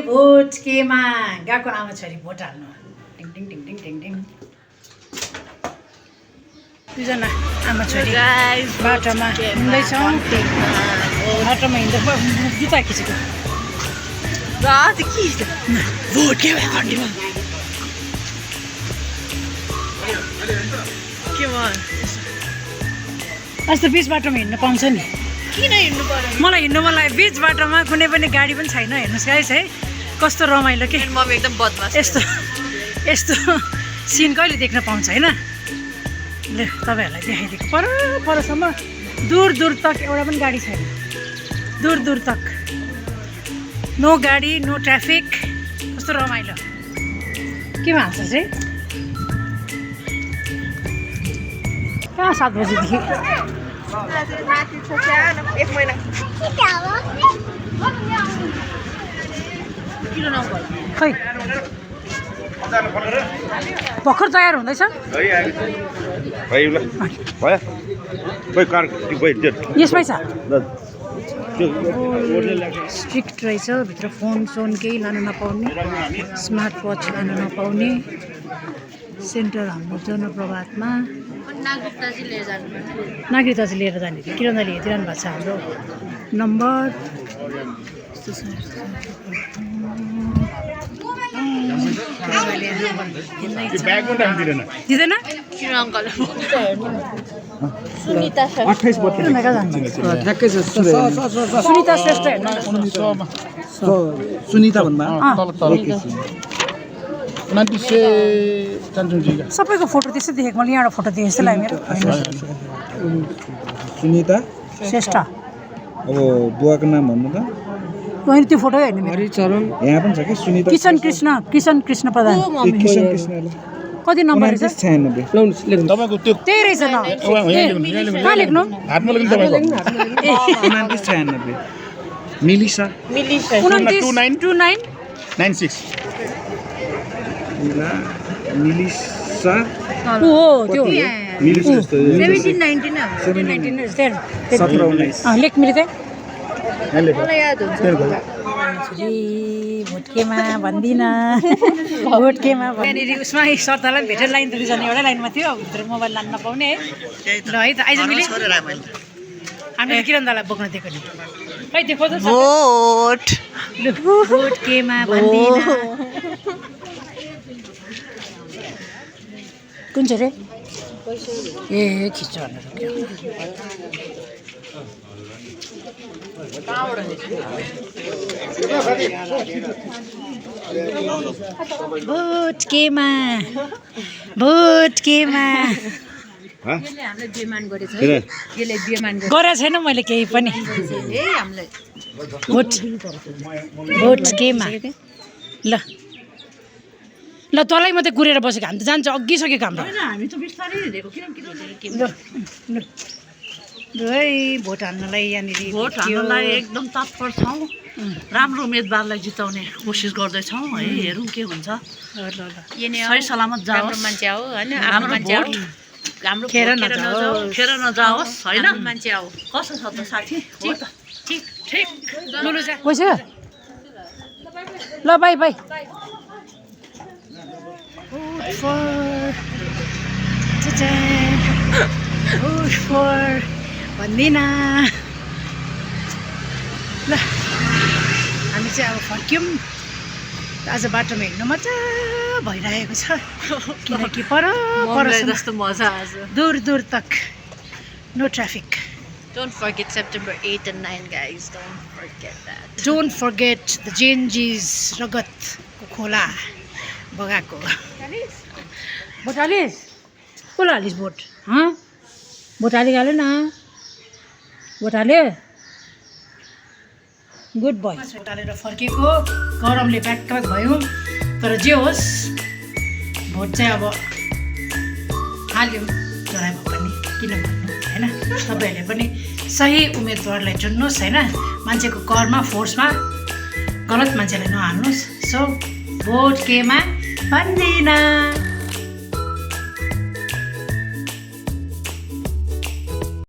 Vote केमा गएको आमा छोरी भोट हाल्नु टिङ टिङ टिङ टिङ टिङ टिङ दुईजना आमा छोरी बाटोमा हिँड्दैछौँ बाटोमा हिँड्दा जुत्ता खिचेको भोट केमा अस्ति बिच बाटोमा हिँड्नु पाउँछ नि किन हिँड्नु पर्यो मलाई हिँड्नु मन लाग्यो बिच बाटोमा कुनै पनि गाडी पनि छैन हेर्नुहोस् गाइस है कस्तो रमाइलो के मम्मी एकदम बदमास यस्तो यस्तो सिन कहिले देख्न पाउँछ होइन ल तपाईँहरूलाई देखाइदिएको पर परसम्म दूर दूर तक एउटा पनि गाडी छैन दूर दूर तक नो गाडी नो ट्राफिक कस्तो रमाइलो केमा हाल्छ चाहिँ कहाँ 7 बजीदेखि खै भर्खर तयार हुँदैछ यसमै छ स्ट्रिक्ट रहेछ भित्र फोन सोन केही लानु नपाउने स्मार्ट वाच लानु नपाउने सेन्टर हाम्रो जनप्रभातमा नागरिकताजी लिएर जाने थियो किरण दाले हेरिरहनु भएको छ हाम्रो नम्बर दिँदैन सुनिता श्रेष्ठ सुनिता भन्नु सबैको फोटो त्यस्तै देखेको मैले यहाँबाट फोटो देखेँ जस्तो लाग्यो मेरो सुनिता श्रेष्ठ अब बुवाको नाम भन्नु त होइन त्यो फोटो होइन मेरो यहाँ पनि छ कि सुनिता किशन कृष्ण प्रधान किशन कृष्ण कति नम्बर रहेछ 96 तपाईको त्यो त्यही रहेछ न कहाँ लेख्नु हातमा लेख्नु तपाईको 96 मिलिसा 29 96 मिलिसा हो त्यो मिलिसा जस्तो 17 लेख मिले चाहिँ भोटकेमा भन्दिनँ भोटकेमा यहाँनिर उसमा सरतालाई भेटेर लाइन त दुईजना एउटै लाइनमा थियो भित्र मोबाइल लानु नपाउने है ल है त आइज मिले हामीले किरण दालाई बोक्न दिएको नि खै देखो त भोटकेमा भन्दिनँ कुन चाहिँ रे ए खिच्छ भोटकेमा गरेको छैन मैले केही पनि भोटकेमा ल तँलाई मात्रै कुरेर बसेको हामी त जान्छ अघि सकेको हाम्रो है भोट हाल्नलाई यहाँनिर भोट हाल्नलाई एकदम तत्पर छौँ राम्रो उम्मेदवारलाई जिताउने कोसिस गर्दैछौँ है हेरौँ के हुन्छ सही सलामत जाओस् मान्छे हो होइन हाम्रो भोट हाम्रो खेर नजाओस् होइन मान्छे आऊ कसो छ त साथी हो त ठिक पैसा ल बाई भन्दिनँ ल हामी चाहिँ अब फर्क्यौँ आज बाटोमा हिँड्नु मजा भइरहेको छ किनकि पर जस्तो मजा आज दूर दूर तक no traffic Don't forget September 8 and 9 guys, don't forget that. Don't forget the JNG's रगतको खोला बगाएको भोट हालिस् कसलाई हालिस् भोट भोट हालेको न भोट हाल्यो गुड बोय हालेर फर्केको गरमले ब्याक भयो तर जे होस् भोट चाहिँ अब हाल्यो जराइ भए पनि किन भन्नु होइन तपाईँहरूले पनि सही उम्मेदवारलाई चुन्नुहोस् होइन मान्छेको करमा फोर्समा गलत मान्छेलाई नहाल्नुहोस् सो भोट केमा भन्दिनँ